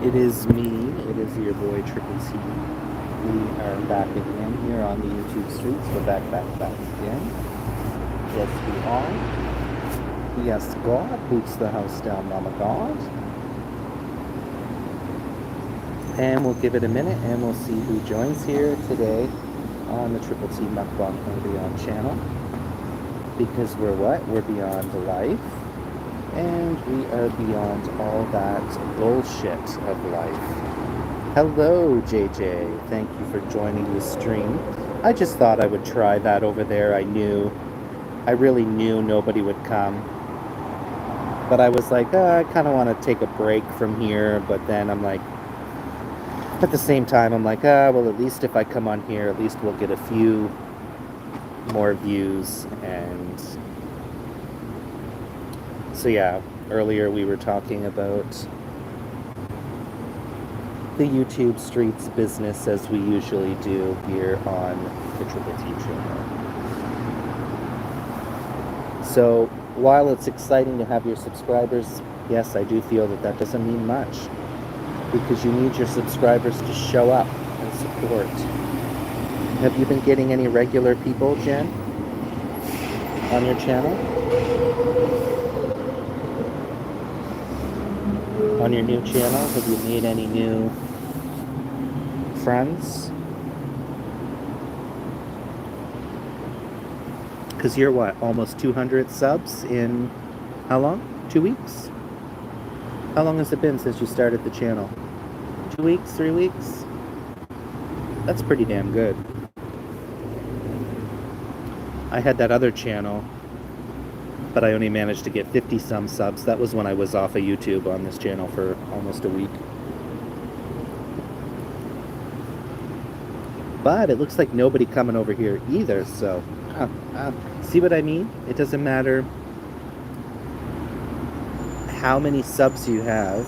It is me. It is your boy Triple T. We are back again here on the YouTube streets. We're back again. Yes, we are. Yes, God boots the house down, Mama God. And we'll give it a minute and we'll see who joins here today on the Triple T Mukbang and Beyond channel. Because we're what? We're beyond life. And we are beyond all that bullshit of life. Hello, JJ. Thank you for joining the stream. I just thought I would try that over there. I really knew nobody would come. But I was like, I kind of want to take a break from here. But then I'm like, at the same time, I'm like, well, at least if I come on here, at least we'll get a few more views. And so yeah, earlier we were talking about the YouTube streets business as we usually do here on the Triple T channel. So while it's exciting to have your subscribers, yes, I do feel that doesn't mean much because you need your subscribers to show up and support. Have you been getting any regular people, Jen, on your channel? On your new channel, have you made any new friends? Because you're what, almost 200 subs in how long? 2 weeks? How long has it been since you started the channel? 2 weeks, 3 weeks? That's pretty damn good. I had that other channel, but I only managed to get 50 some subs. That was when I was off of YouTube on this channel for almost a week. But it looks like nobody coming over here either, so see what I mean? It doesn't matter how many subs you have.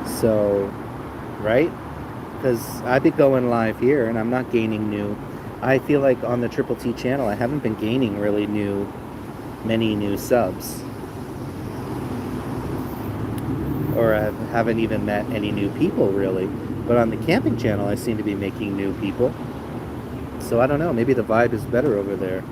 So, right? Because I've been going live here and I'm not gaining new. I feel like on the Triple T channel, I haven't been gaining really many new subs. Or I haven't even met any new people really. But on the camping channel, I seem to be making new people. So I don't know, maybe the vibe is better over there.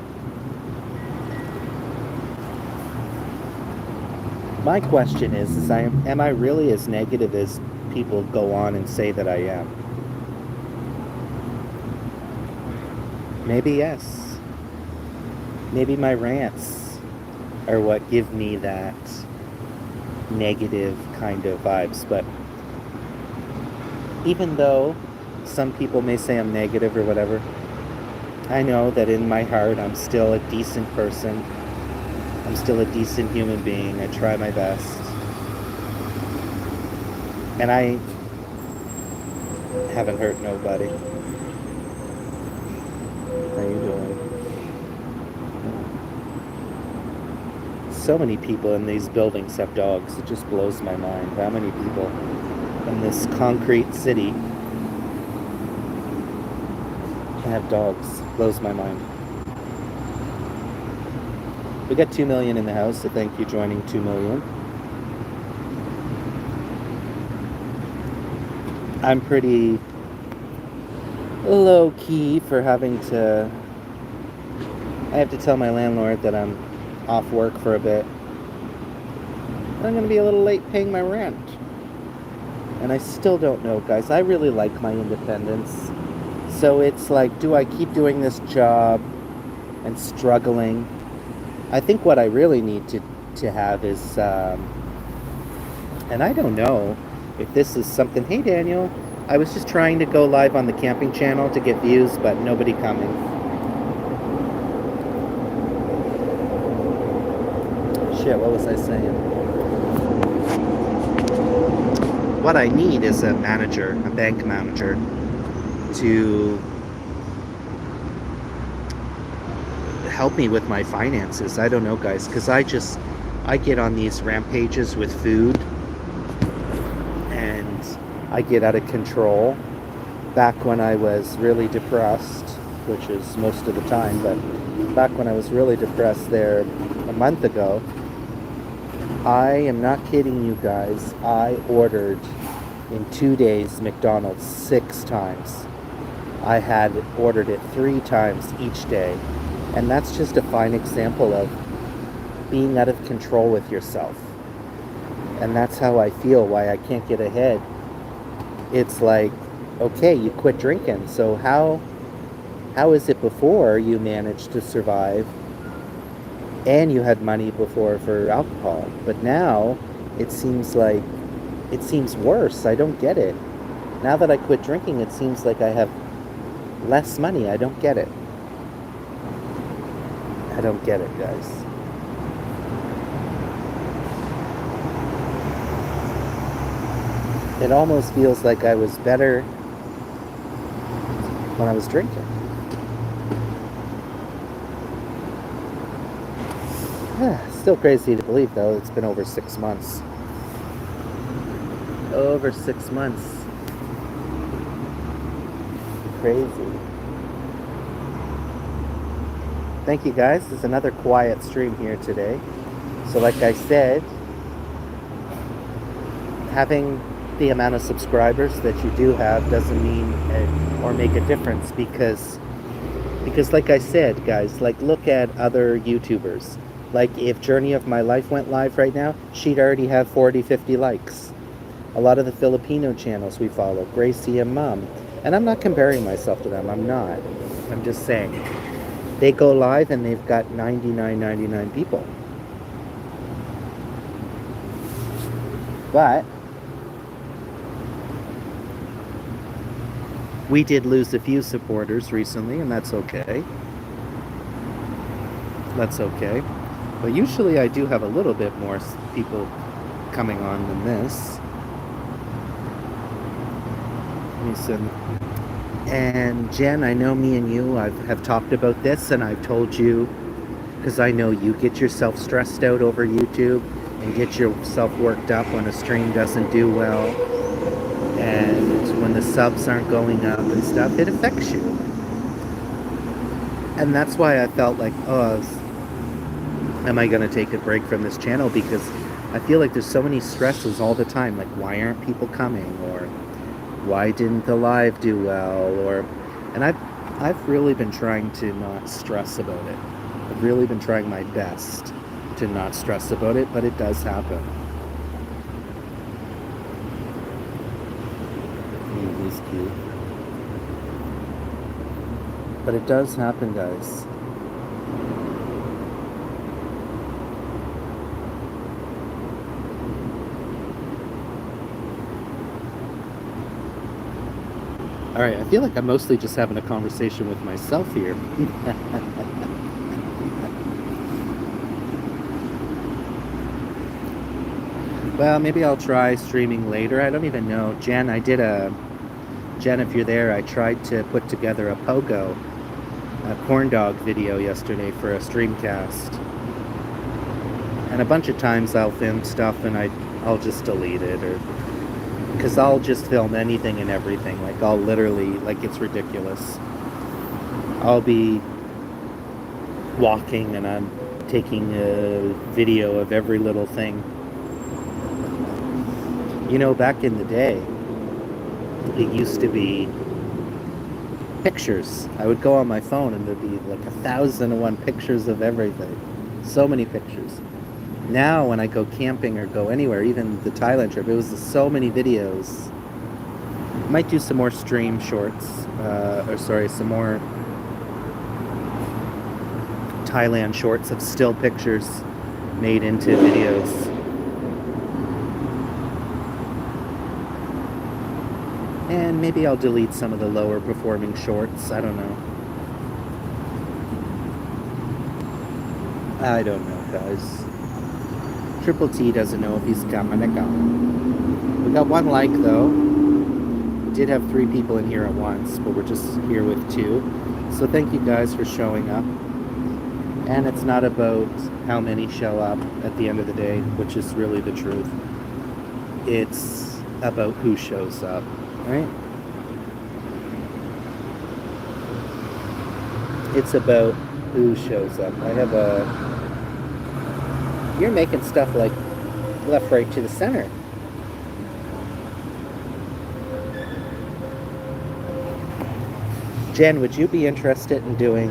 My question is am I really as negative as people go on and say that I am? Maybe yes. Maybe my rants are what give me that negative kind of vibes. But even though some people may say I'm negative or whatever, I know that in my heart I'm still a decent person. I'm still a decent human being. I try my best. And I haven't hurt nobody. How you doing? So many people in these buildings have dogs. It just blows my mind. How many people in this concrete city have dogs? Blows my mind. We got 2 million in the house, so thank you joining 2 million. I'm pretty low-key for having to... I have to tell my landlord that I'm off work for a bit. I'm going to be a little late paying my rent. And I still don't know, guys. I really like my independence. So it's like, do I keep doing this job and struggling? I think what I really need to have is, and I don't know if this is something, hey Daniel, I was just trying to go live on the camping channel to get views, but nobody coming. Shit, what was I saying? What I need is a manager, a bank manager, to help me with my finances. I don't know, guys, because I get on these rampages with food and I get out of control. Back when I was really depressed, which is most of the time, but back when I was really depressed there a month ago, I am not kidding you guys. I ordered in 2 days McDonald's 6 times. I had ordered it 3 times each day. And that's just a fine example of being out of control with yourself. And that's how I feel, why I can't get ahead. It's like, okay, you quit drinking. So how is it before you managed to survive and you had money before for alcohol? But now it seems worse. I don't get it. Now that I quit drinking, it seems like I have less money. I don't get it. I don't get it, guys. It almost feels like I was better when I was drinking. Still crazy to believe, though. It's been over 6 months. Over 6 months. Crazy. Thank you, guys. There's another quiet stream here today. So like I said, having the amount of subscribers that you do have doesn't mean or make a difference, because like I said, guys, like, look at other YouTubers. Like, if Journey of My Life went live right now, she'd already have 40-50 likes. A lot of the Filipino channels we follow, Gracie and Mom, and I'm not comparing myself to them, I'm not. I'm just saying, they go live and they've got 99 people. But we did lose a few supporters recently, and that's okay. That's okay. But usually I do have a little bit more people coming on than this. Listen. And Jen, I know me and you have talked about this, and I've told you, because I know you get yourself stressed out over YouTube and get yourself worked up when a stream doesn't do well, and when the subs aren't going up and stuff. It affects you. And that's why I felt like, am I going to take a break from this channel? Because I feel like there's so many stresses all the time. Like, why aren't people coming? Or why didn't the live do well? And I've really been trying to not stress about it. I've really been trying my best to not stress about it, but it does happen. He's cute. But it does happen, guys. Alright, I feel like I'm mostly just having a conversation with myself here. Well, maybe I'll try streaming later. I don't even know. Jen, Jen, if you're there, I tried to put together a corn dog video yesterday for a streamcast. And a bunch of times I'll film stuff and I'll just delete it, or because I'll just film anything and everything. Like, I'll literally, like, it's ridiculous. I'll be walking and I'm taking a video of every little thing. You know, back in the day, it used to be pictures. I would go on my phone and there'd be like 1,001 pictures of everything. So many pictures. Now when I go camping or go anywhere, even the Thailand trip, it was so many videos. Might do some more stream shorts, some more Thailand shorts of still pictures made into videos. And maybe I'll delete some of the lower performing shorts. I don't know. I don't know, guys. Triple T doesn't know if he's coming or going. We got 1 like, though. We did have 3 people in here at once, but we're just here with 2. So thank you guys for showing up. And it's not about how many show up at the end of the day, which is really the truth. It's about who shows up. Right? It's about who shows up. You're making stuff like left, right to the center. Jen, would you be interested in doing,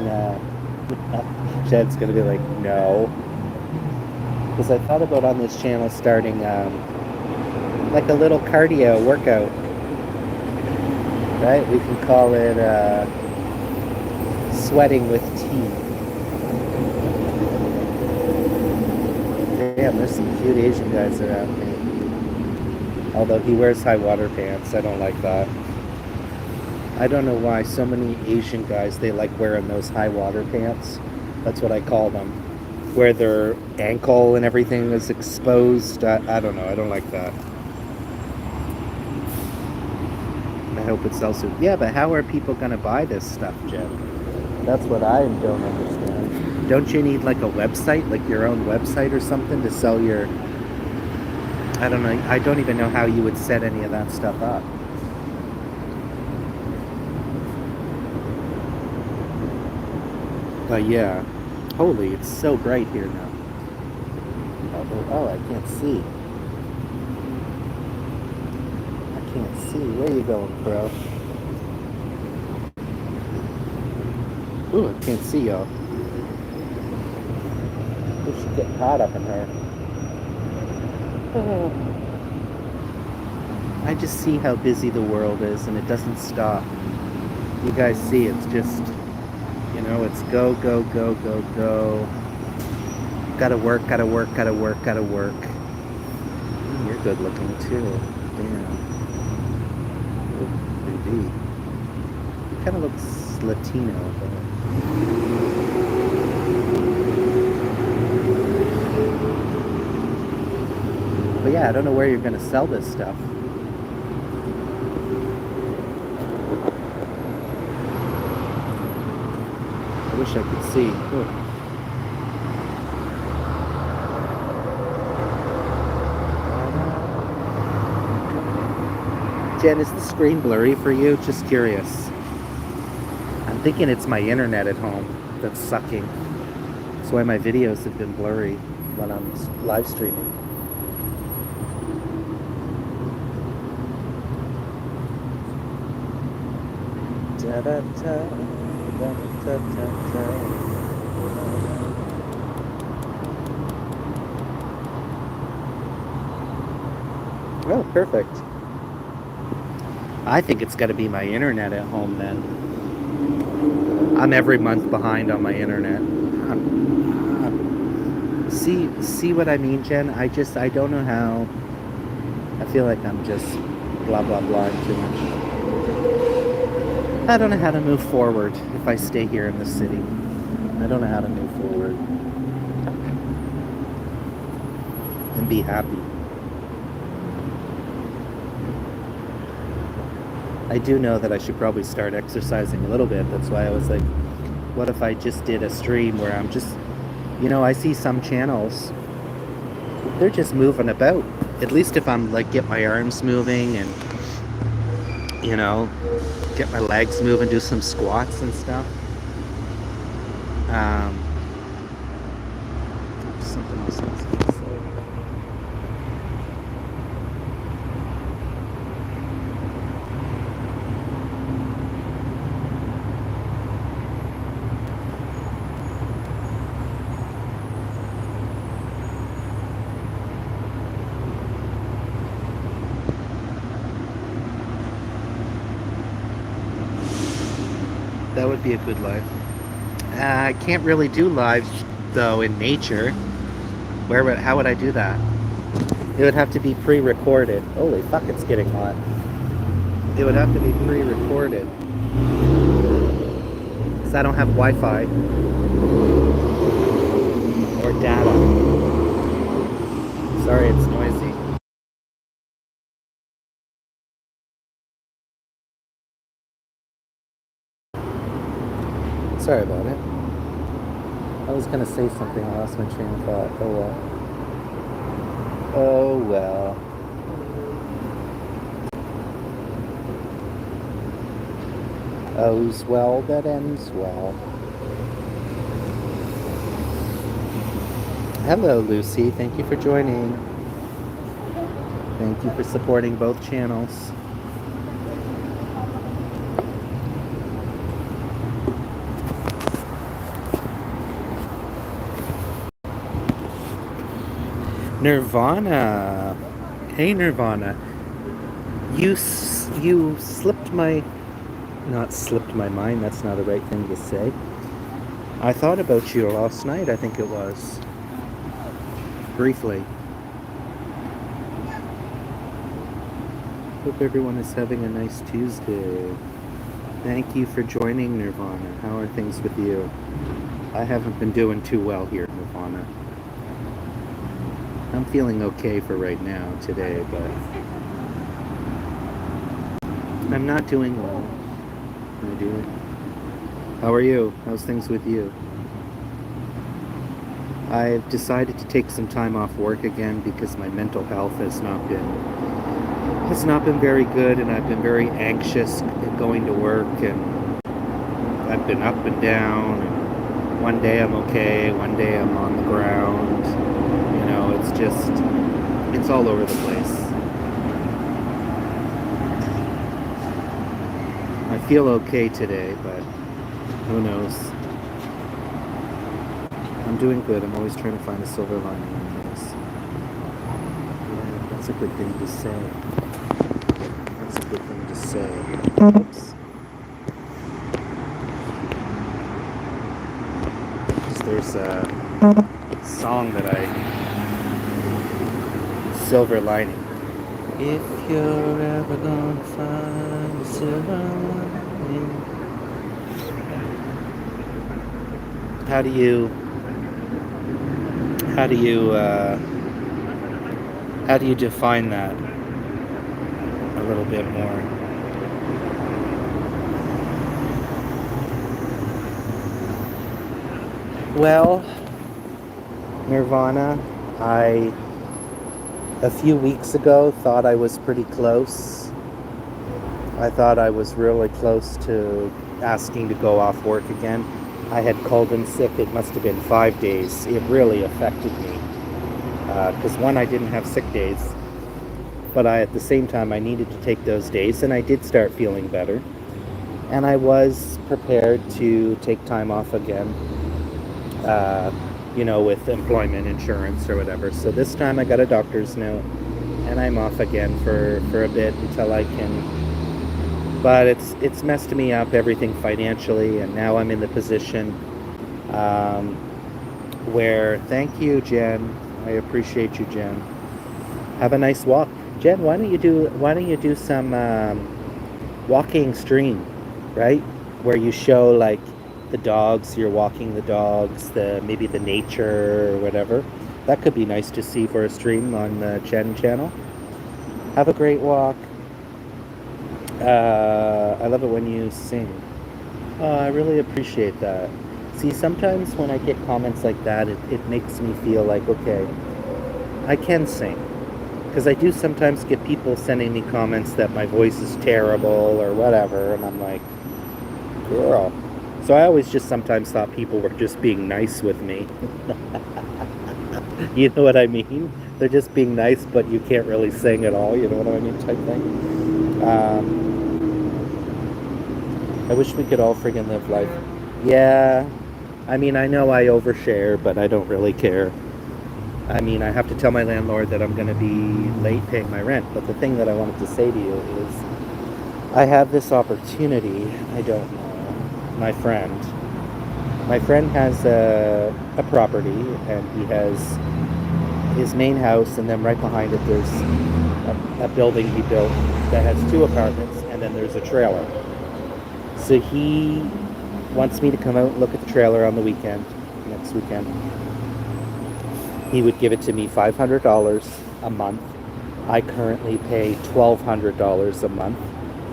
Jen's gonna be like, no. Because I thought about on this channel starting, like a little cardio workout. Right? We can call it, sweating with tea. Damn, there's some cute Asian guys around me. Although he wears high water pants, I don't like that. I don't know why so many Asian guys, they like wearing those high water pants. That's what I call them. Where their ankle and everything is exposed. I don't know, I don't like that. I hope it sells soon. Yeah, but how are people gonna buy this stuff, Jen? That's what I don't understand. Don't you need like a website, like your own website or something to sell your... I don't know, I don't even know how you would set any of that stuff up. But yeah, holy, it's so bright here now. Oh, I can't see. I can't see. Where are you going, bro? Ooh, I can't see y'all. We should get caught up in her. Oh. I just see how busy the world is and it doesn't stop. You guys see, it's just... You know, it's go, go, go, go, go. Gotta work, gotta work, gotta work, gotta work. You're good looking too. Damn. Oh, baby. He kind of looks Latino, but yeah, I don't know where you're gonna sell this stuff. I wish I could see. Ooh. Jen, is the screen blurry for you? Just curious. I'm thinking it's my internet at home that's sucking. That's why my videos have been blurry when I'm live streaming. Da da da. Oh, perfect. I think it's got to be my internet at home then. I'm every month behind on my internet. See what I mean, Jen? I don't know how. I feel like I'm just blah blah blah too much. I don't know how to move forward if I stay here in the city. I don't know how to move forward and be happy. I do know that I should probably start exercising a little bit. That's why I was like, what if I just did a stream where I'm just, you know, I see some channels, they're just moving about. At least if I'm like, get my arms moving and, you know, get my legs moving, do some squats and stuff. Something else I was gonna say. That would be a good live. I can't really do lives though in nature. How would I do that? It would have to be pre-recorded. Holy fuck, it's getting hot. It would have to be pre-recorded. Because I don't have Wi-Fi. Or data. Sorry, it's noisy. Sorry about it. I was gonna say something, I lost my train of thought. Oh well. Oh well. All's well that ends well. Hello, Lucy. Thank you for joining. Thank you for supporting both channels. Nirvana. Hey, Nirvana. You slipped my... Not slipped my mind, that's not the right thing to say. I thought about you last night, I think it was. Briefly. Hope everyone is having a nice Tuesday. Thank you for joining, Nirvana. How are things with you? I haven't been doing too well here, Nirvana. I'm feeling okay for right now, today, but I'm not doing well. I do. How are you? How's things with you? I've decided to take some time off work again because my mental health has not been very good, and I've been very anxious going to work, and I've been up and down, and one day I'm okay, one day I'm on the ground. You know, it's all over the place. I feel okay today, but who knows? I'm doing good. I'm always trying to find a silver lining in things. Yeah, that's a good thing to say. That's a good thing to say. Oops. There's a song that Silver Lining. If you're ever gonna find a silver lining. How do you define that a little bit more? Well, Nirvana, a few weeks ago thought I was pretty close. I thought I was really close to asking to go off work again. I had called in sick. It must have been 5 days. It really affected me. Because one, I didn't have sick days. But at the same time, I needed to take those days, and I did start feeling better. And I was prepared to take time off again, with employment insurance or whatever. So this time I got a doctor's note, and I'm off again for a bit until I can. But it's messed me up, everything financially, and now I'm in the position where, thank you, Jen. I appreciate you, Jen. Have a nice walk. Jen, why don't you do some walking stream, right? Where you show like the dogs, you're walking the dogs, maybe the nature or whatever. That could be nice to see for a stream on the Jen channel. Have a great walk. I love it when you sing. Oh, I really appreciate that. See, sometimes when I get comments like that, it makes me feel like, okay, I can sing. Because I do sometimes get people sending me comments that my voice is terrible or whatever, and I'm like, girl. So I always just sometimes thought people were just being nice with me. You know what I mean? They're just being nice, but you can't really sing at all, you know what I mean, type thing. I wish we could all friggin' live life. Yeah, I mean, I know I overshare, but I don't really care. I mean, I have to tell my landlord that I'm going to be late paying my rent. But the thing that I wanted to say to you is, I have this opportunity. I don't know. My friend has a property, and he has his main house, and then right behind it there's a building he built that has 2 apartments, and then there's a trailer. So he wants me to come out and look at the trailer on the weekend, next weekend. He would give it to me $500 a month. I currently pay $1,200 a month,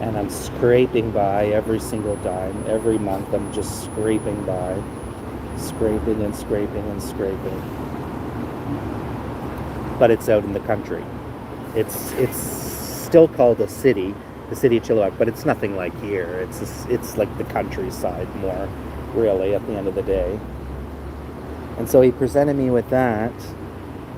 and I'm scraping by every single dime. Every month I'm just scraping by. Scraping and scraping and scraping. But it's out in the country. It's still called a city, the city of Chilliwack, but it's nothing like here. It's like the countryside more, really, at the end of the day. And so he presented me with that,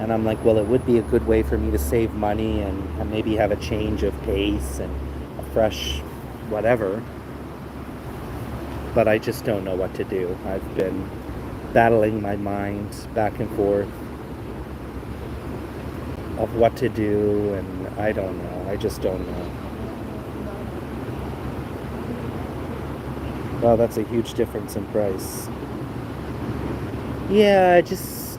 And I'm like, well, it would be a good way for me to save money and maybe have a change of pace and a fresh whatever. But I just don't know what to do. I've been battling my mind back and forth of what to do, and I don't know. I just don't know. Well, that's a huge difference in price. Yeah, I just,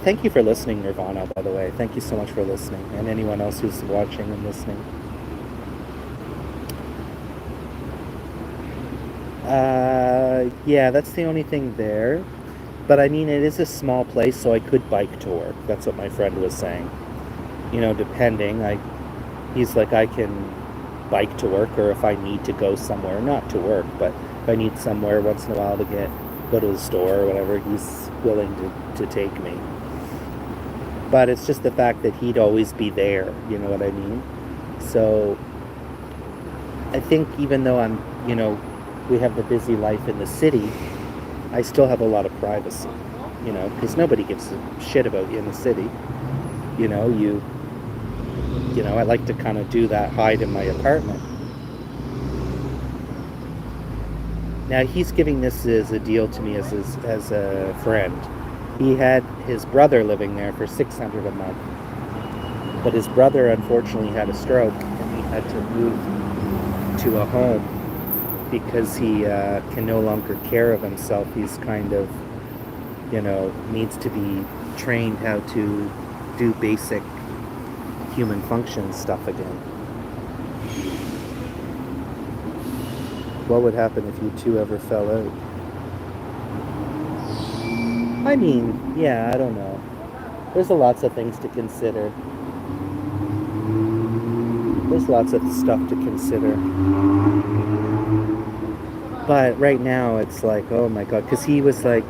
thank you for listening, Nirvana, by the way. Thank you so much for listening, and anyone else who's watching and listening. Yeah, that's the only thing there. But I mean, it is a small place, so I could bike to work. That's what my friend was saying. Depending, he's like, I can bike to work, or if I need to go somewhere, not to work, but if I need somewhere once in a while to go to the store or whatever, he's willing to take me. But it's just the fact that he'd always be there, you know what I mean? So I think even though we have the busy life in the city, I still have a lot of privacy, because nobody gives a shit about you in the city. I like to kind of do that, hide in my apartment. Now he's giving this as a deal to me as a friend. He had his brother living there for $600 a month, but his brother unfortunately had a stroke and he had to move to a home because he can no longer care of himself. He's kind of, needs to be trained how to do basic human function stuff again. What would happen if you two ever fell out? I mean, yeah, I don't know. There's lots of things to consider. There's lots of stuff to consider. But right now it's like, oh my God, because he was like,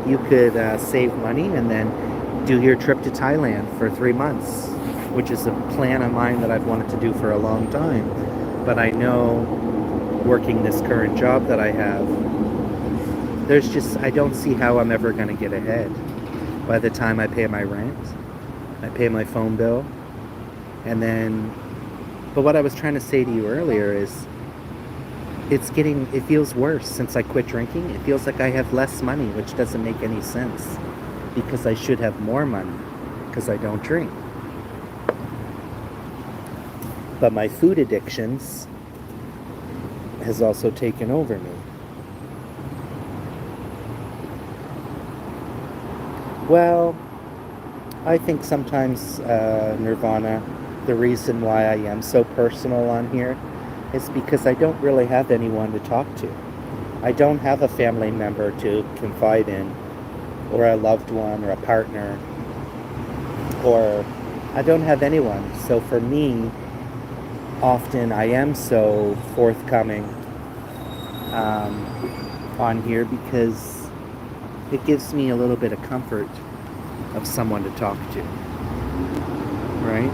you could save money and then do your trip to Thailand for 3 months, which is a plan of mine that I've wanted to do for a long time. But I know, working this current job that I have, I don't see how I'm ever going to get ahead. By the time I pay my rent, I pay my phone bill, and then, but what I was trying to say to you earlier is, it feels worse since I quit drinking. It feels like I have less money, which doesn't make any sense, because I should have more money, because I don't drink. But my food addictions has also taken over me. Well, I think sometimes, Nirvana, the reason why I am so personal on here is because I don't really have anyone to talk to. I don't have a family member to confide in, or a loved one, or a partner, or I don't have anyone. So for me, often I am so forthcoming on here because it gives me a little bit of comfort of someone to talk to, right?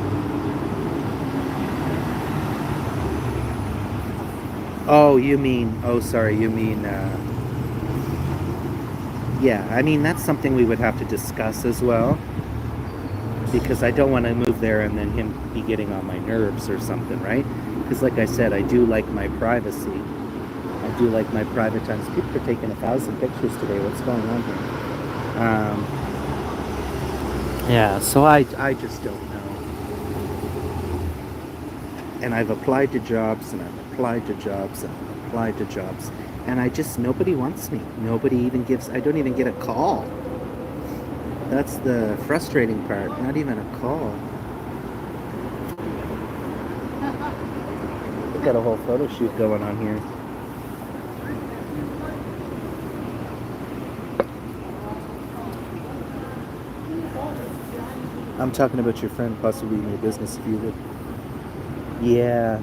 Yeah, I mean, that's something we would have to discuss as well, because I don't want to move there and then him be getting on my nerves or something, right? Because like I said, I do like my privacy. I do like my private times. People are taking 1,000 pictures today. What's going on here? Yeah, so I just don't know. And I've applied to jobs, and I've applied to jobs, and I've applied to jobs, and nobody wants me. I don't even get a call. That's the frustrating part, not even a call. We've got a whole photo shoot going on here. I'm talking about your friend possibly in your business if you would. Yeah.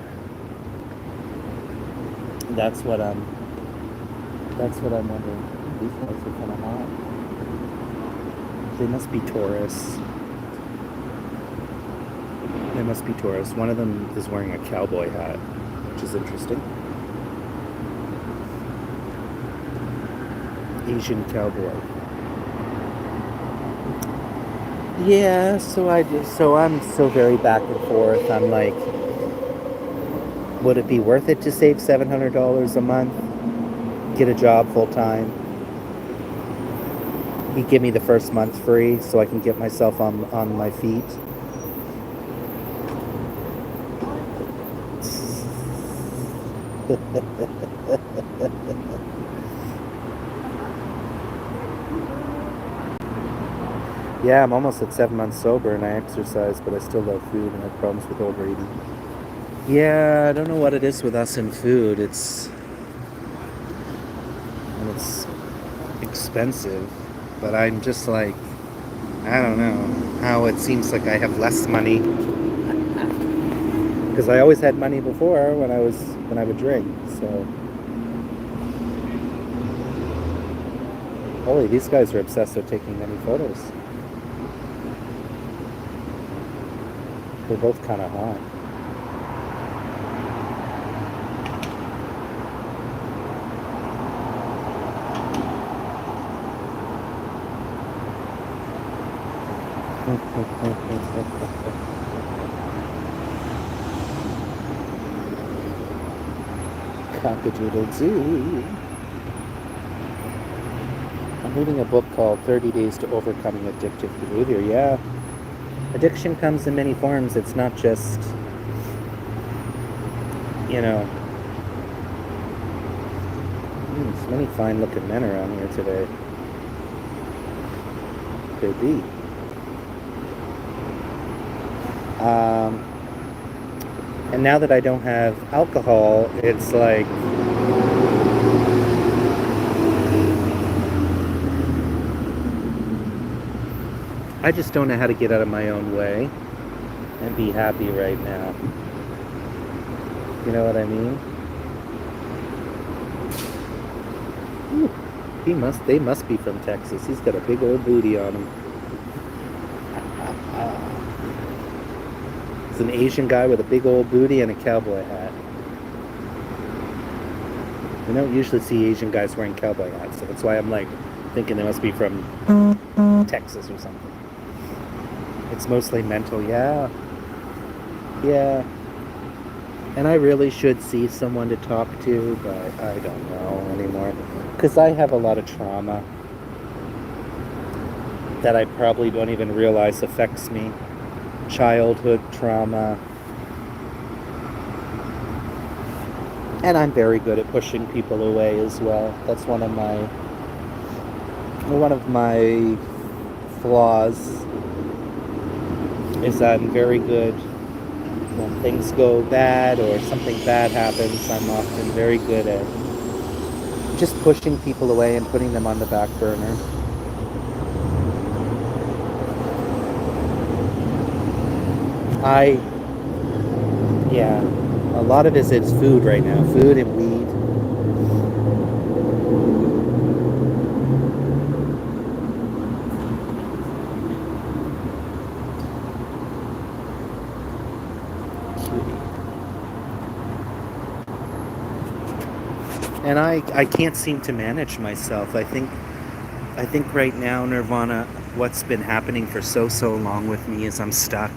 That's what I'm wondering. These guys are kind of hot. They must be tourists. One of them is wearing a cowboy hat, which is interesting. Asian cowboy. Yeah, so I'm so very back and forth. I'm like, would it be worth it to save $700 a month, get a job full time? He'd give me the first month free so I can get myself on my feet. Yeah, I'm almost at 7 months sober and I exercise, but I still love food and have problems with overeating. Yeah, I don't know what it is with us and food. It's expensive, but I'm just like, I don't know how it seems like I have less money because I always had money before when I would drink. So, holy, these guys are obsessed with taking many photos. They're both kind of hot. Cock-a-doodle-doo. I'm reading a book called 30 Days to Overcoming Addictive Behavior. Yeah, addiction comes in many forms. It's not just, you know, there's many fine-looking men around here today. Baby. And now that I don't have alcohol, it's like I just don't know how to get out of my own way and be happy right now. You know what I mean? Ooh, they must be from Texas. He's got a big old booty on him. It's an Asian guy with a big old booty and a cowboy hat. You don't usually see Asian guys wearing cowboy hats, so that's why I'm like thinking they must be from Texas or something. It's mostly mental, yeah. Yeah. And I really should see someone to talk to, but I don't know anymore. Because I have a lot of trauma that I probably don't even realize affects me. Childhood trauma. And I'm very good at pushing people away as well. That's one of my flaws, is that I'm very good when things go bad or something bad happens. I'm often very good at just pushing people away and putting them on the back burner. Yeah, a lot of it is food right now, food and weed. And I can't seem to manage myself. I think right now, Nirvana, what's been happening for so long with me is I'm stuck.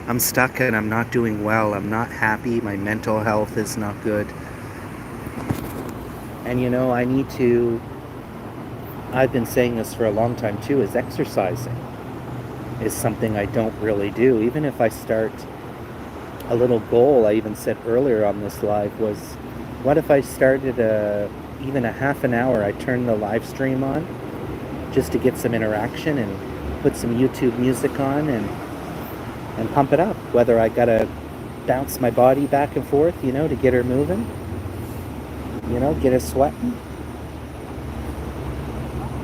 I'm stuck and I'm not doing well. I'm not happy. My mental health is not good. And you know, I've been saying this for a long time too, is exercising is something I don't really do. Even if I start a little goal, I even said earlier on this live, was what if I started even a half an hour, I turn the live stream on just to get some interaction and put some YouTube music on and pump it up. Whether I gotta bounce my body back and forth, you know, to get her moving, you know, get her sweating.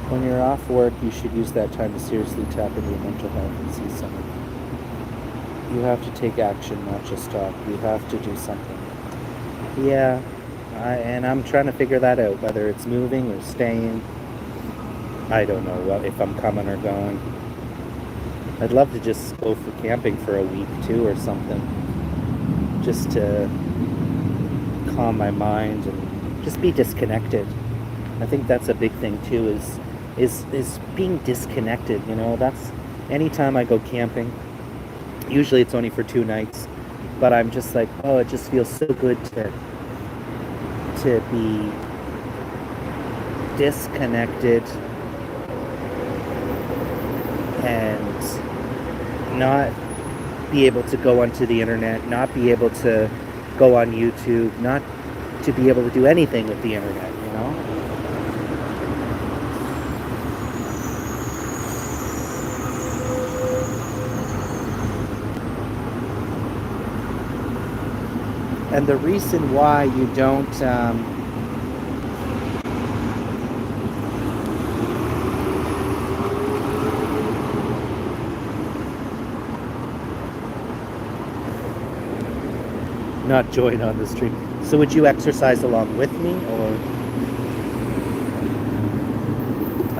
When you're off work, you should use that time to seriously tap into your mental health and see something. You have to take action, not just talk. You have to do something. Yeah, and I'm trying to figure that out, whether it's moving or staying. I don't know if I'm coming or going. I'd love to just go for camping for a week too or something, just to calm my mind and just be disconnected. I think that's a big thing too, is being disconnected, you know. That's anytime I go camping, usually it's only for 2 nights, but I'm just like, oh, it just feels so good to be disconnected and not be able to go onto the internet, not be able to go on YouTube, not to be able to do anything with the internet, you know? And the reason why you don't not join on the stream. So would you exercise along with me, or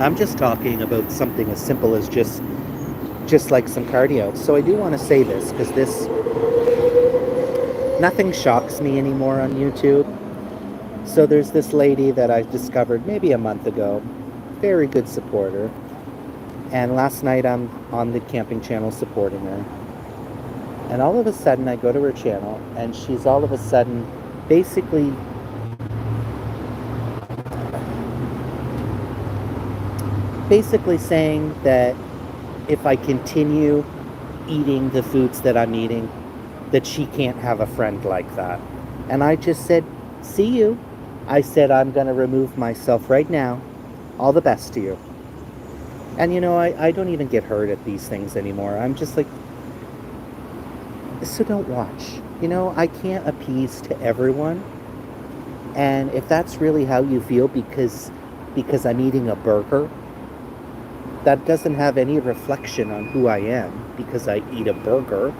I'm just talking about something as simple as just like some cardio. So I do want to say this because this nothing shocks me anymore on YouTube. So there's this lady that I discovered maybe a month ago, very good supporter. And last night I'm on the camping channel supporting her. And all of a sudden I go to her channel and she's all of a sudden basically saying that if I continue eating the foods that I'm eating, that she can't have a friend like that. And I just said, see you. I said, I'm going to remove myself right now. All the best to you. And you know, I don't even get hurt at these things anymore. I'm just like, so don't watch. You know, I can't appease to everyone. And if that's really how you feel because I'm eating a burger, that doesn't have any reflection on who I am because I eat a burger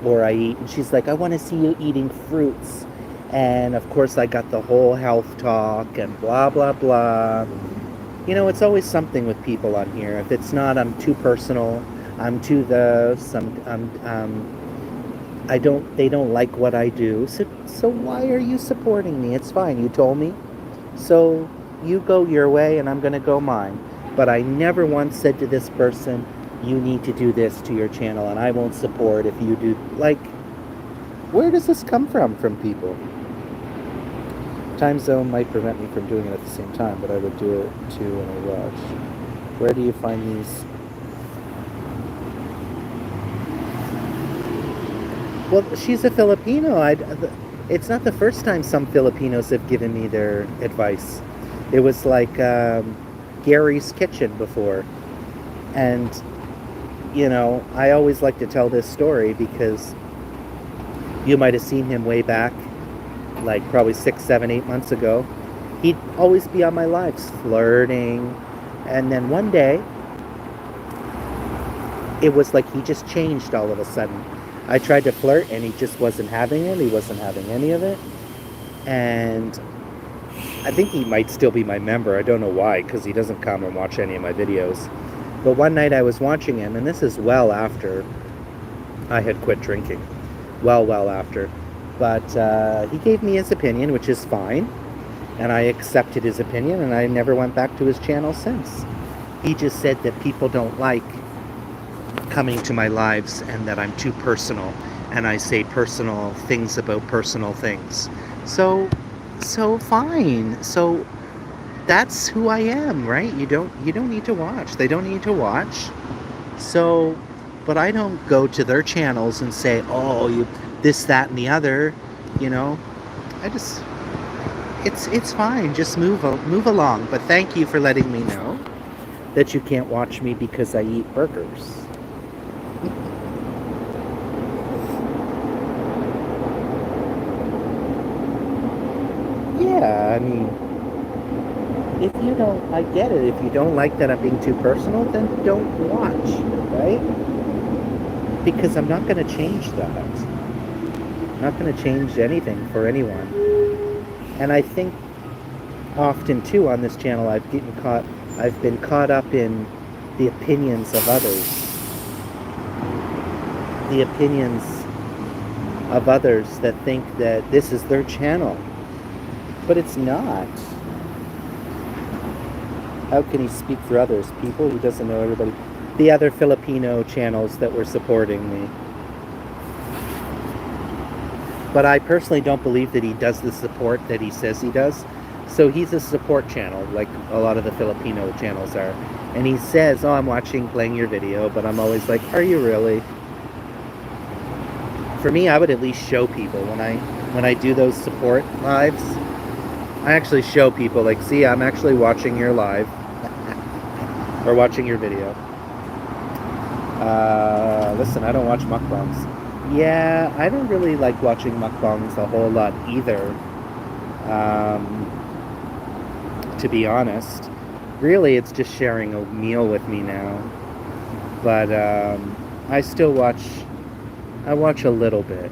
or I eat, and she's like, I want to see you eating fruits. And of course I got the whole health talk and blah, blah, blah. You know, it's always something with people on here. If it's not, I'm too personal. I'm too they don't like what I do. So why are you supporting me? It's fine. You told me. So you go your way and I'm going to go mine. But I never once said to this person, you need to do this to your channel and I won't support if you do. Like, where does this come from people? Time zone might prevent me from doing it at the same time, but I would do it too in a rush. Where do you find these? Well, she's a Filipino. It's not the first time some Filipinos have given me their advice. It was like Gary's Kitchen before. And, you know, I always like to tell this story because you might have seen him way back, like probably 6, 7, 8 months ago. He'd always be on my lives flirting. And then one day, it was like he just changed all of a sudden. I tried to flirt and he just wasn't having it. He wasn't having any of it. And I think he might still be my member. I don't know why, because he doesn't come and watch any of my videos. But one night I was watching him, and this is well after I had quit drinking. Well after. But he gave me his opinion, which is fine. And I accepted his opinion, and I never went back to his channel since. He just said that people don't like coming to my lives and that I'm too personal and I say personal things about personal things. So fine. So that's who I am, right? You don't need to watch. They don't need to watch. So, but I don't go to their channels and say, oh, you this, that, and the other, you know. I just, it's fine. Just move along. But thank you for letting me know that you can't watch me because I eat burgers. Yeah, I mean, if you don't, I get it. If you don't like that I'm being too personal, then don't watch, right? Because I'm not going to change that. I'm not going to change anything for anyone. And I think often too on this channel I've been caught up in the opinions of others. The opinions of others that think that this is their channel. But it's not. How can he speak for others? People, he doesn't know everybody. The other Filipino channels that were supporting me. But I personally don't believe that he does the support that he says he does. So he's a support channel, like a lot of the Filipino channels are. And he says, oh, I'm watching, playing your video, but I'm always like, are you really? For me, I would at least show people when I do those support lives. I actually show people, like, see, I'm actually watching your live. Or watching your video. Listen, I don't watch mukbangs. Yeah, I don't really like watching mukbangs a whole lot either. To be honest. Really, it's just sharing a meal with me now. But I still watch... I watch a little bit.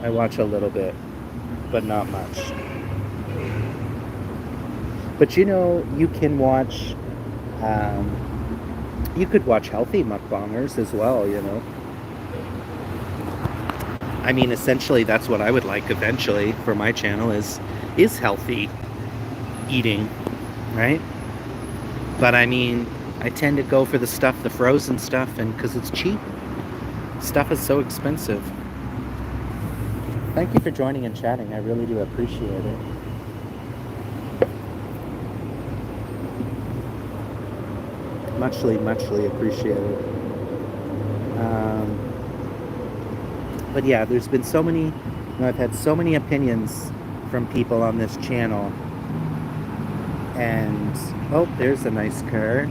I watch a little bit. But not much. But you know, you can watch... you could watch healthy mukbangers as well, you know. I mean, essentially, that's what I would like eventually for my channel is healthy eating, right? But I mean, I tend to go for the stuff, the frozen stuff, and because it's cheap. Stuff is so expensive. Thank you for joining and chatting. I really do appreciate it. Muchly appreciated. But yeah, there's been so many, you know, I've had so many opinions from people on this channel. And, oh, there's a nice car.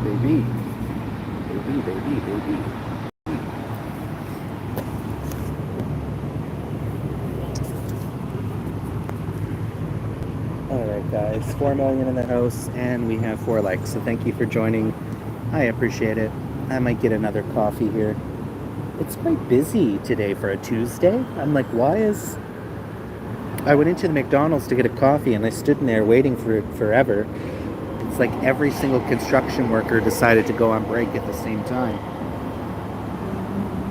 Baby. Baby. Alright guys, 4 million in the house, and we have 4 likes, so thank you for joining. I appreciate it. I might get another coffee here. It's quite busy today for a Tuesday. I'm like, why is... I went into the McDonald's to get a coffee, and I stood in there waiting for it forever. It's like every single construction worker decided to go on break at the same time.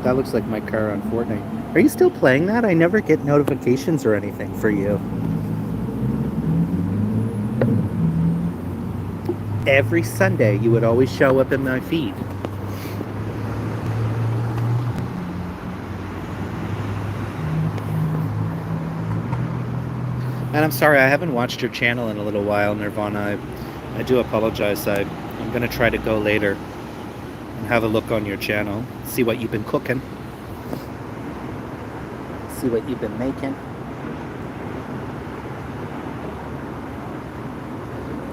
That looks like my car on Fortnite. Are you still playing that? I never get notifications or anything for you. Every Sunday, you would always show up in my feed. And I'm sorry, I haven't watched your channel in a little while, Nirvana. I do apologize. I'm going to try to go later and have a look on your channel, see what you've been cooking, see what you've been making.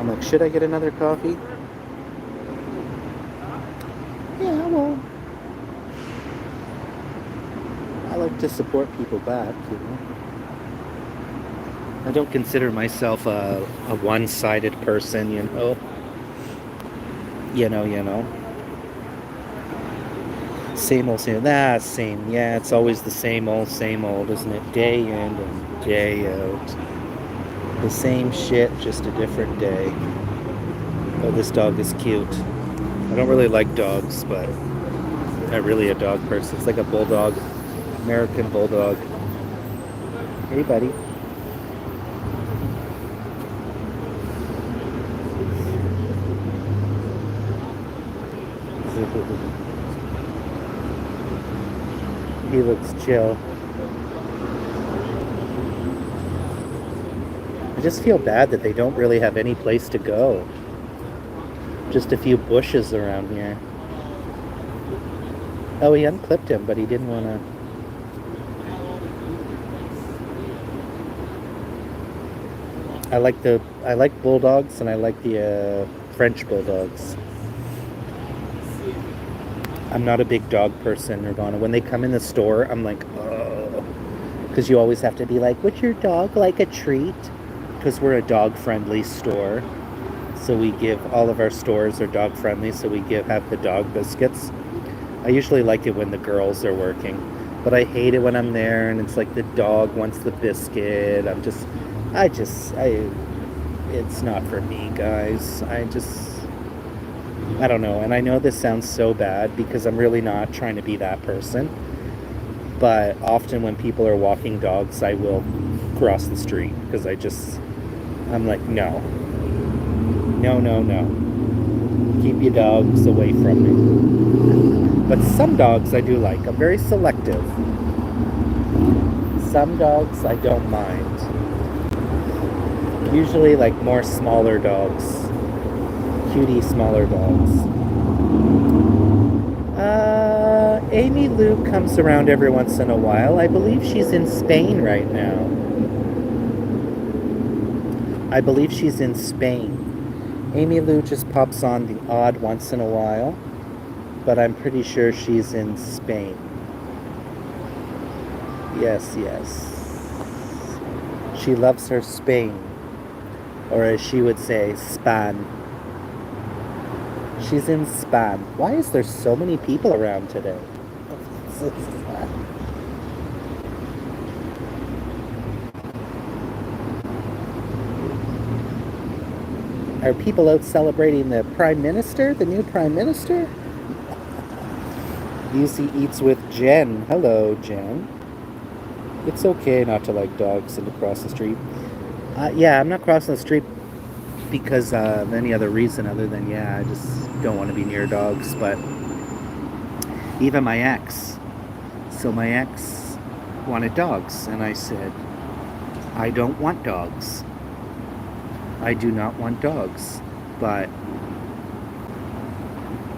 I'm like, should I get another coffee? Yeah, well, I like to support people back, you know. I don't consider myself a one-sided person, you know. You know. Same old, same, that same, yeah, it's always the same old, isn't it? Day in and day out. The same shit, just a different day. Oh, this dog is cute. I don't really like dogs, but I'm not really a dog person. It's like a bulldog, American bulldog. Hey, buddy. He looks chill. I just feel bad that they don't really have any place to go. Just a few bushes around here. Oh, he unclipped him, but he didn't want to. I like bulldogs, and I like the French bulldogs. I'm not a big dog person, Nirvana. When they come in the store, I'm like, oh. Because you always have to be like, would your dog like a treat? Because we're a dog-friendly store. So we give, all of our stores are dog-friendly, so we have the dog biscuits. I usually like it when the girls are working. But I hate it when I'm there, and it's like the dog wants the biscuit. It's not for me, guys. I don't know, and I know this sounds so bad because I'm really not trying to be that person, but often when people are walking dogs, I will cross the street because I'm like, no. No, no, no. Keep your dogs away from me. But some dogs I do like. I'm very selective. Some dogs I don't mind. Usually like more smaller dogs. Cutie smaller dogs. Amy Lou comes around every once in a while. I believe she's in Spain right now. I believe she's in Spain. Amy Lou just pops on the odd once in a while, but I'm pretty sure she's in Spain. Yes, yes. She loves her Spain. Or as she would say, Span. She's in Span. Why is there so many people around today? Are people out celebrating the Prime Minister, the new Prime Minister? Lucy eats with Jen. Hello, Jen. It's okay not to like dogs and to cross the street. Yeah, I'm not crossing the street because of any other reason other than, yeah, I just don't want to be near dogs. But even my ex. So my ex wanted dogs, and I said, I don't want dogs. I do not want dogs. But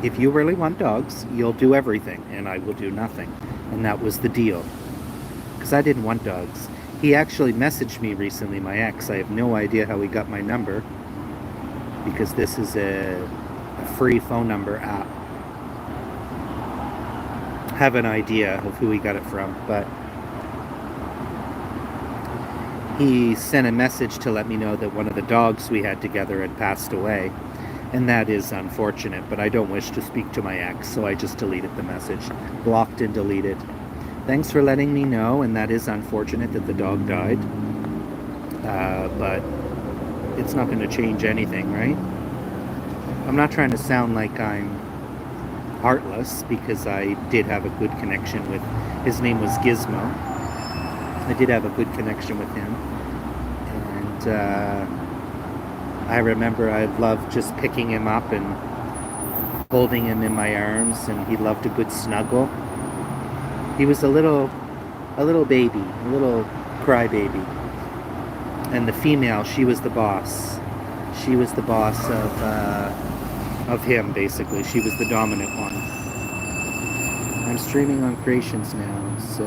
if you really want dogs, you'll do everything, and I will do nothing. And that was the deal. Because I didn't want dogs. He actually messaged me recently, my ex. I have no idea how he got my number. Because this is a free phone number app. Have an idea of who he got it from, but he sent a message to let me know that one of the dogs we had together had passed away, and that is unfortunate, but I don't wish to speak to my ex, so I just deleted the message. Blocked and deleted. Thanks for letting me know, and that is unfortunate that the dog died, but it's not going to change anything, right? I'm not trying to sound like I'm heartless, because I did have a good connection with, his name was Gizmo. I did have a good connection with him, and I remember I loved just picking him up and holding him in my arms, and he loved a good snuggle. He was a little baby, a little crybaby, and the female, she was the boss. She was the boss of him, basically. She was the dominant one. I'm streaming on Creations now, so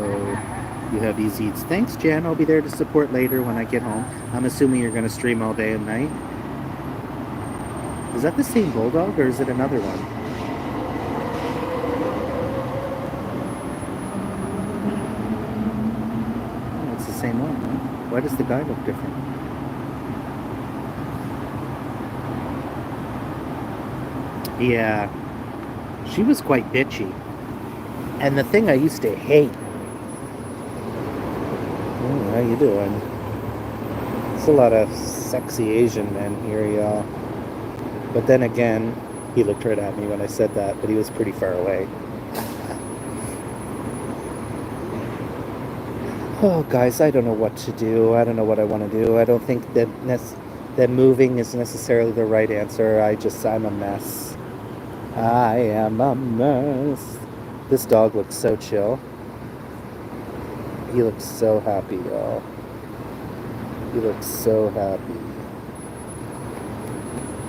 you have easy eats. Thanks, Jen. I'll be there to support later when I get home. I'm assuming you're going to stream all day and night. Is that the same bulldog, or is it another one? Oh, it's the same one, huh? Why does the guy look different? Yeah, she was quite bitchy. And the thing I used to hate. Oh, how you doing? It's a lot of sexy Asian men here, y'all. But then again, he looked right at me when I said that, but he was pretty far away. Oh, guys, I don't know what to do. I don't know what I want to do. I don't think that moving is necessarily the right answer. I'm a mess. I am a mess. This dog looks so chill. He looks so happy, y'all. He looks so happy.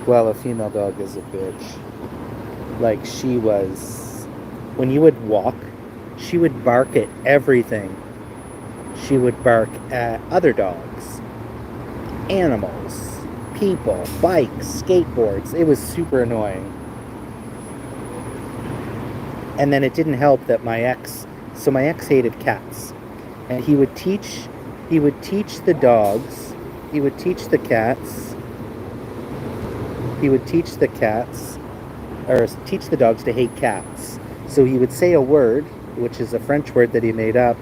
Well, a female dog is a bitch. Like, she was... When you would walk, she would bark at everything. She would bark at other dogs, animals, people, bikes, skateboards. It was super annoying. And then it didn't help that my ex hated cats. And he would teach the dogs, he would teach the cats, or teach the dogs to hate cats. So he would say a word, which is a French word that he made up.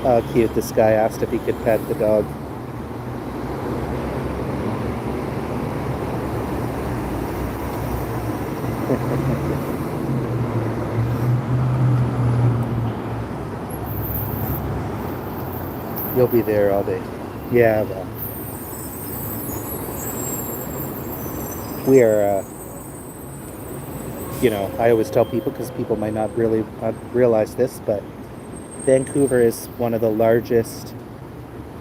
Oh, cute. This guy asked if he could pet the dog. You'll be there all day. Yeah, well, we are, I always tell people, because people might not really realize this, but Vancouver is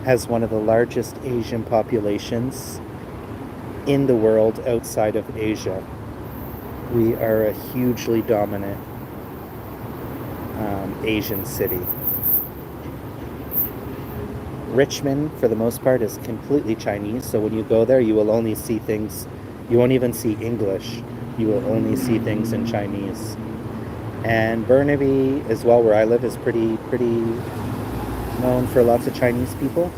has one of the largest Asian populations in the world outside of Asia. We are a hugely dominant Asian city. Richmond, for the most part, is completely Chinese, so when you go there, you will only see things, you won't even see English, you will only see things in Chinese. And Burnaby, as well, where I live, is pretty known for lots of Chinese people.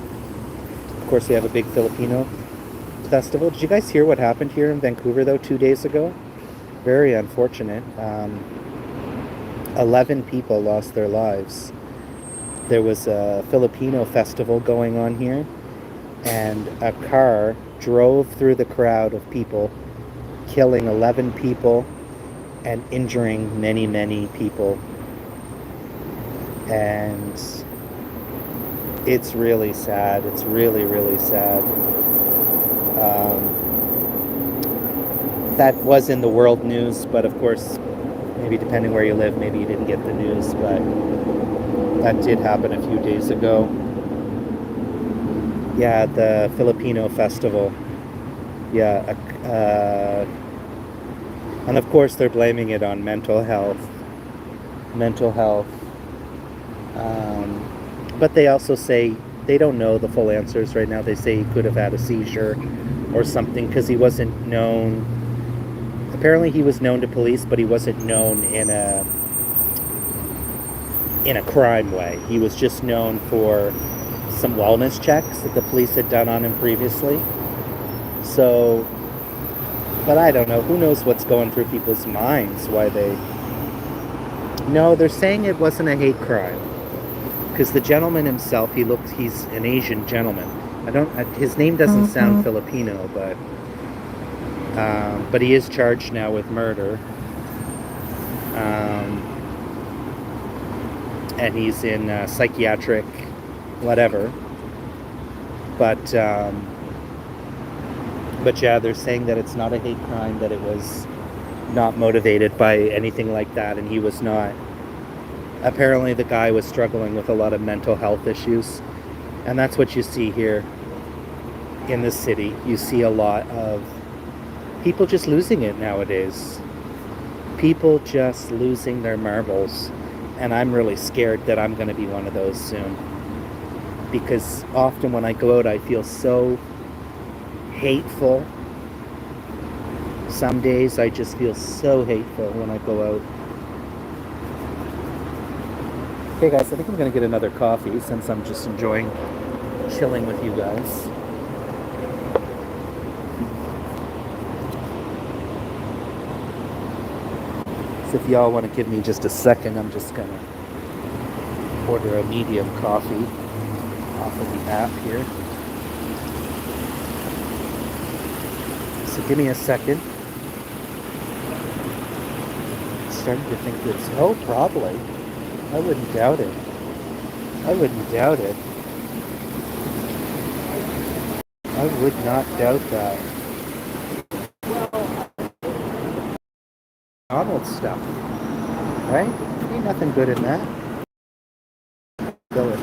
Of course, we have a big Filipino festival. Did you guys hear what happened here in Vancouver, though, 2 days ago? Very unfortunate. 11 people lost their lives. There was a Filipino festival going on here, and a car drove through the crowd of people, killing 11 people and injuring many, many people. And it's really sad. It's really, really sad. That was in the world news, but of course, maybe depending where you live, maybe you didn't get the news, but that did happen a few days ago. Yeah, the Filipino festival. Yeah, and of course they're blaming it on mental health. But they also say they don't know the full answers right now. They say he could have had a seizure or something, because he wasn't known. Apparently he was known to police, but he wasn't known in a crime way. He was just known for some wellness checks that the police had done on him previously. So, but I don't know. Who knows what's going through people's minds? Why they... No, they're saying it wasn't a hate crime, because the gentleman himself, he's an Asian gentleman. His name doesn't sound Filipino, but he is charged now with murder. And he's in psychiatric whatever. But yeah, they're saying that it's not a hate crime, that it was not motivated by anything like that, and he was not. Apparently the guy was struggling with a lot of mental health issues, and that's what you see here in the city. You see a lot of people just losing it nowadays. People just losing their marbles, and I'm really scared that I'm going to be one of those soon, because often when I go out I feel so hateful. Some days I just feel so hateful when I go out. Okay guys, I think I'm going to get another coffee, since I'm just enjoying chilling with you guys. So if y'all want to give me just a second, I'm just going to order a medium coffee off of the app here. So give me a second. Starting to think it's... Oh, probably. I wouldn't doubt it. I wouldn't doubt it. I would not doubt that. McDonald's stuff, right? Ain't nothing good in that. Go it.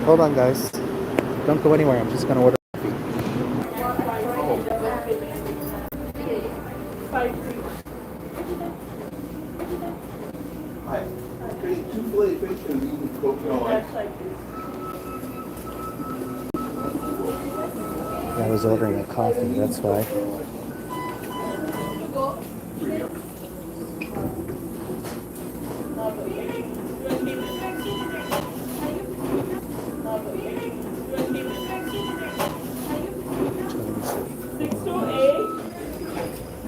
Hold on, guys. Don't go anywhere. I'm just gonna order coffee. Hi. Two filet fish and eating Coke. I was ordering a coffee, that's why.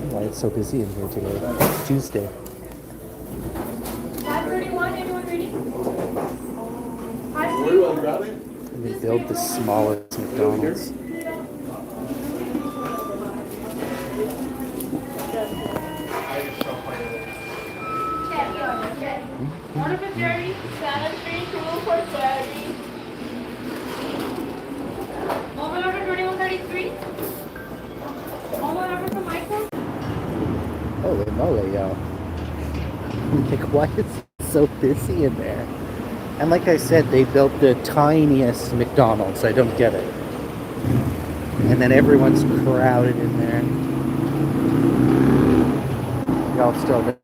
Why it's so busy in here today. It's Tuesday. 531, anyone ready? Where do I grab it? They build the smallest McDonald's. One of it's dirty, salad free, 2 for 30. Holy moly, yo. Like, why is it so busy in there? And like I said, they built the tiniest McDonald's. I don't get it. And then everyone's crowded in there. Y'all still there?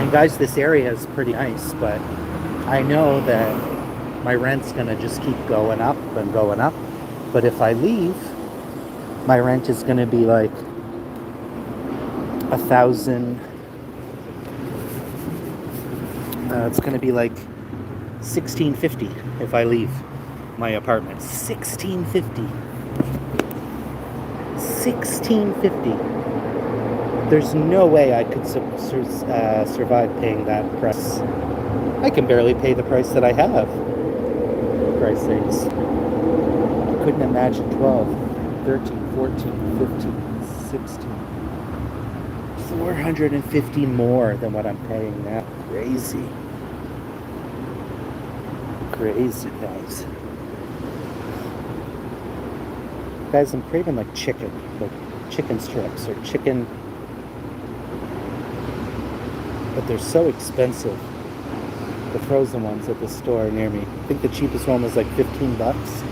And guys, this area is pretty nice, but I know that my rent's gonna just keep going up and going up. But if I leave, my rent is gonna be like 1,000. It's gonna be like 1650 if I leave my apartment. 1650. 1650. There's no way I could survive paying that price. I can barely pay the price that I have. For Christ's sakes. I couldn't imagine 12, 13, 14, 15, 16. 450 more than what I'm paying now. Crazy. Crazy, guys. Guys, I'm craving like chicken strips or chicken, but they're so expensive. The frozen ones at the store near me. I think the cheapest one was like 15 bucks.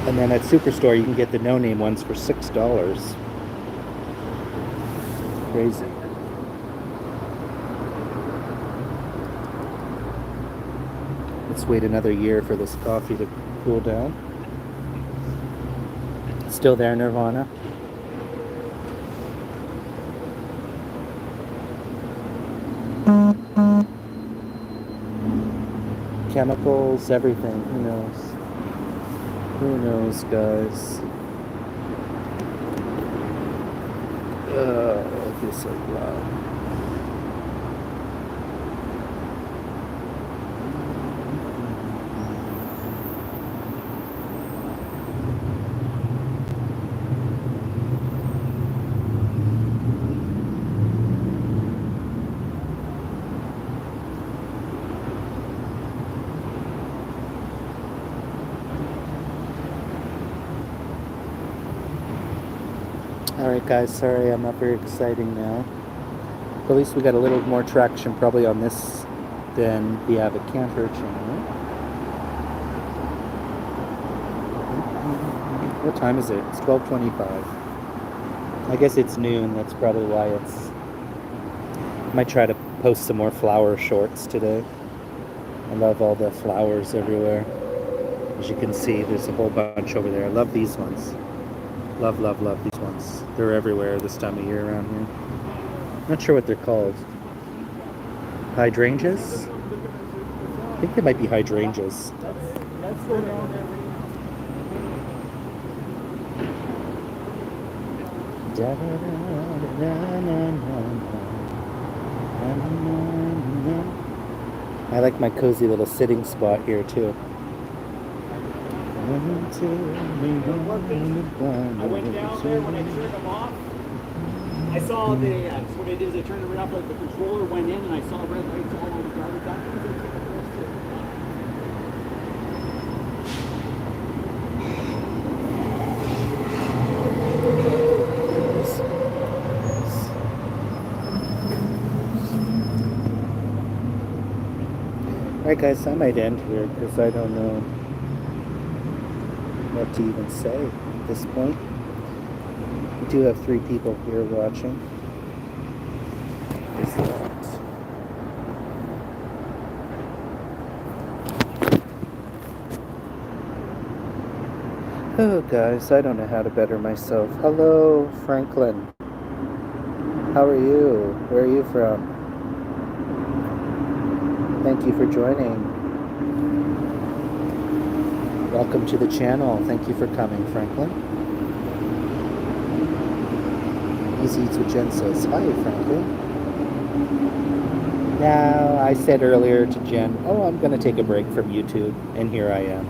And then at Superstore you can get the no-name ones for $6. Crazy. Let's wait another year for this coffee to cool down. Still there, Nirvana? Chemicals, everything. Who knows? Who knows, guys? I feel so loud. Alright guys, sorry I'm not very exciting now. But at least we got a little more traction probably on this than the Avid Camper channel. What time is it? It's 12:25. I guess it's noon, that's probably why it's... I might try to post some more flower shorts today. I love all the flowers everywhere. As you can see, there's a whole bunch over there. I love these ones. Love, love, love these ones. They're everywhere this time of year around here. Not sure what they're called. Hydrangeas? I think they might be hydrangeas. I like my cozy little sitting spot here too. I went down there when I turned them off. I saw what they did is they turned it right off, like the controller went in, and I saw red lights all on the driver's side. Alright guys, I might end here because I don't know what to even say at this point. We do have 3 people here watching. Is that? Oh guys, I don't know how to better myself. Hello, Franklin. How are you? Where are you from? Thank you for joining. Welcome to the channel. Thank you for coming, Franklin. Easy Eats with Jen says, hi, Franklin. Now, I said earlier to Jen, oh, I'm going to take a break from YouTube, and here I am.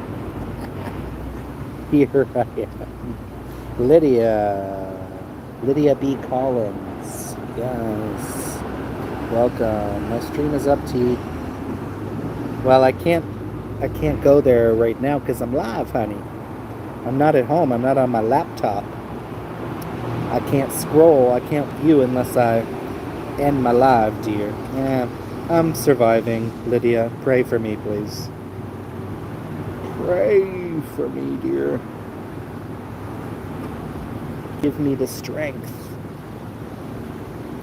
Here I am. Lydia B. Collins. Yes. Welcome. My stream is up, T. Well, I can't go there right now because I'm live, honey. I'm not at home. I'm not on my laptop. I can't scroll. I can't view unless I end my live, dear. Yeah, I'm surviving, Lydia. Pray for me, please. Pray for me, dear. Give me the strength.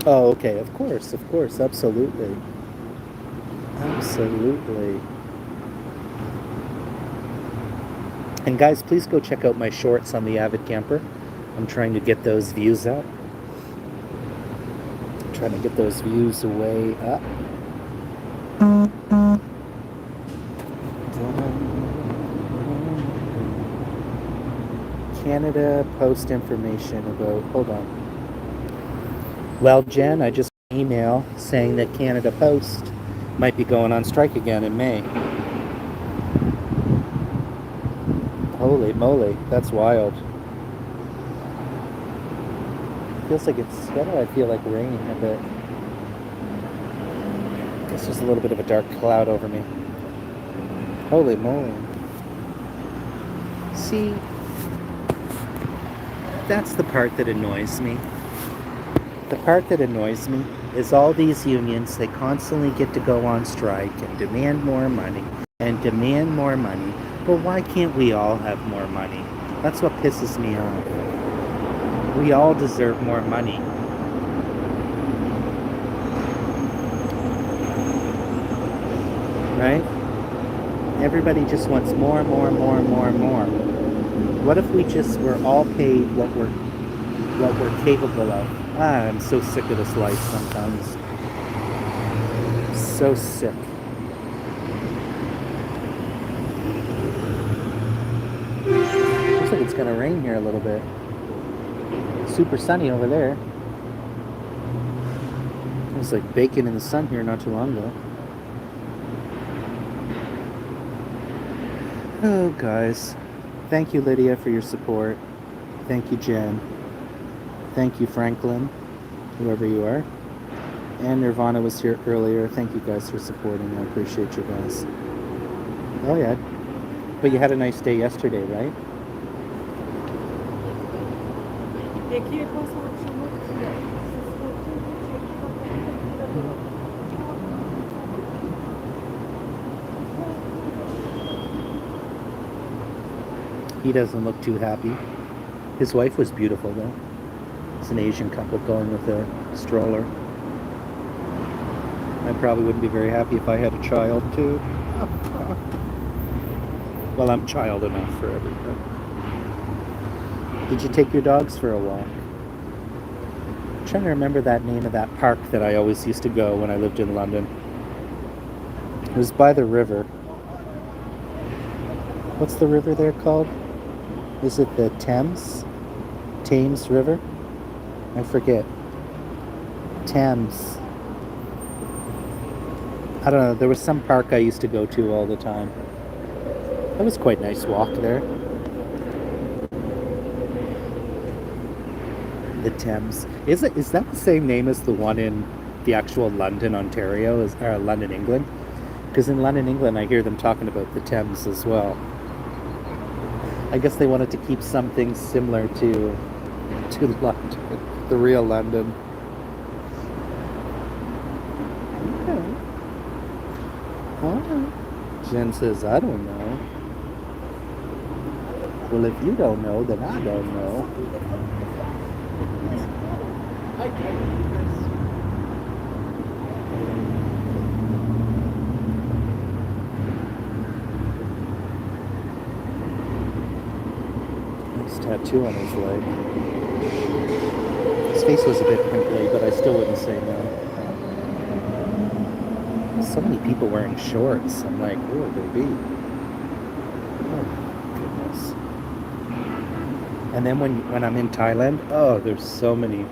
Oh, okay. Of course, absolutely. Absolutely. And guys, please go check out my shorts on the Avid Camper. I'm trying to get those views up. Trying to get those views way up. Canada Post information about, hold on. Well, Jen, I just got an email saying that Canada Post might be going on strike again in May. Holy moly, that's wild. Feels like it's gonna, I feel like rain a bit. It's just a little bit of a dark cloud over me. Holy moly. See, that's the part that annoys me. The part that annoys me is all these unions, they constantly get to go on strike and demand more money and demand more money. But why can't we all have more money? That's what pisses me off. We all deserve more money. Right? Everybody just wants more. What if we just were all paid what we're capable of? I'm so sick of this life sometimes. So sick. Looks like it's gonna rain here a little bit. Super sunny over there. It was like baking in the sun here not too long ago. Oh, guys. Thank you, Lydia, for your support. Thank you, Jen. Thank you, Franklin, whoever you are. And Nirvana was here earlier. Thank you guys for supporting. I appreciate you guys. Oh, yeah. But you had a nice day yesterday, right? He doesn't look too happy. His wife was beautiful, though. It's an Asian couple going with a stroller. I probably wouldn't be very happy if I had a child, too. Well, I'm child enough for everything. Did you take your dogs for a walk? I'm trying to remember that name of that park that I always used to go when I lived in London. It was by the river. What's the river there called? Is it the Thames? Thames River? I forget. Thames. I don't know. There was some park I used to go to all the time. That was quite a nice walk there. The Thames. Is that the same name as the one in the actual London, Ontario, or London, England? Because in London, England, I hear them talking about the Thames as well. I guess they wanted to keep something similar to London, the real London. Okay. Alright. Jen says, I don't know. Well, if you don't know, then I don't know. Nice tattoo on his leg. His face was a bit pimply, but I still wouldn't say no. So many people wearing shorts. I'm like, who would they be? Oh, goodness. And then when I'm in Thailand, oh, there's so many.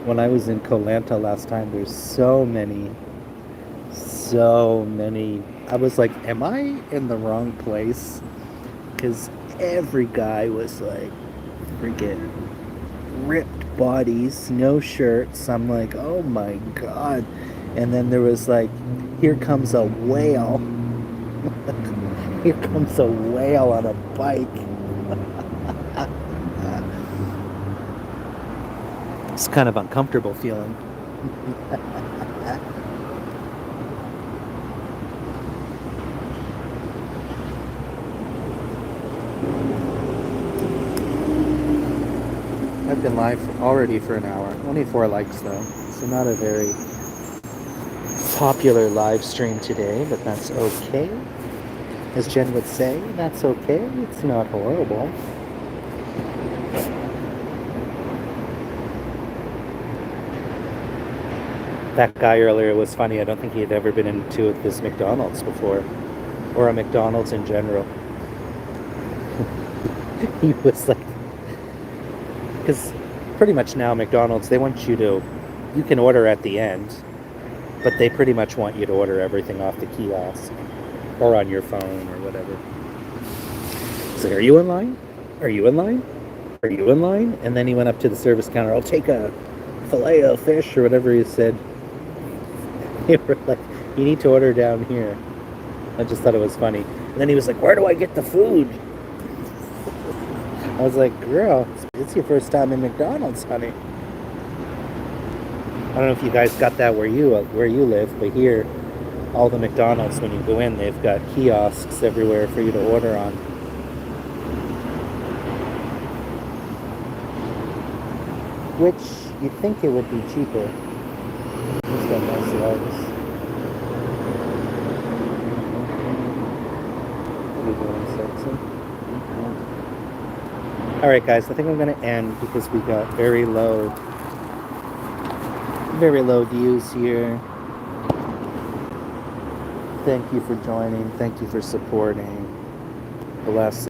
When I was in Koh Lanta last time, there's so many. I was like, am I in the wrong place? Because every guy was like freaking ripped bodies, no shirts. I'm like, oh my god. And then there was like, here comes a whale Here comes a whale on a bike. It's kind of uncomfortable feeling. I've been live already for an hour. Only 4 likes though, so not a very popular live stream today, but that's okay. As Jen would say, that's okay. It's not horrible. That guy earlier was funny. I don't think he had ever been into this McDonald's before, or a McDonald's in general. He was like, because pretty much now McDonald's, they want you can order at the end, but they pretty much want you to order everything off the kiosk or on your phone or whatever. So, are you in line? Are you in line? Are you in line? And then he went up to the service counter. I'll take a filet of fish or whatever he said. They were like, you need to order down here. I just thought it was funny. And then he was like, where do I get the food? I was like, girl, it's your first time in McDonald's, honey. I don't know if you guys got that where you live, but here, all the McDonald's, when you go in, they've got kiosks everywhere for you to order on. Which you'd think it would be cheaper. He's got nice legs. What are you doing, sexy? Alright guys, I think I'm going to end because we got very low views here. Thank you for joining. Thank you for supporting. The last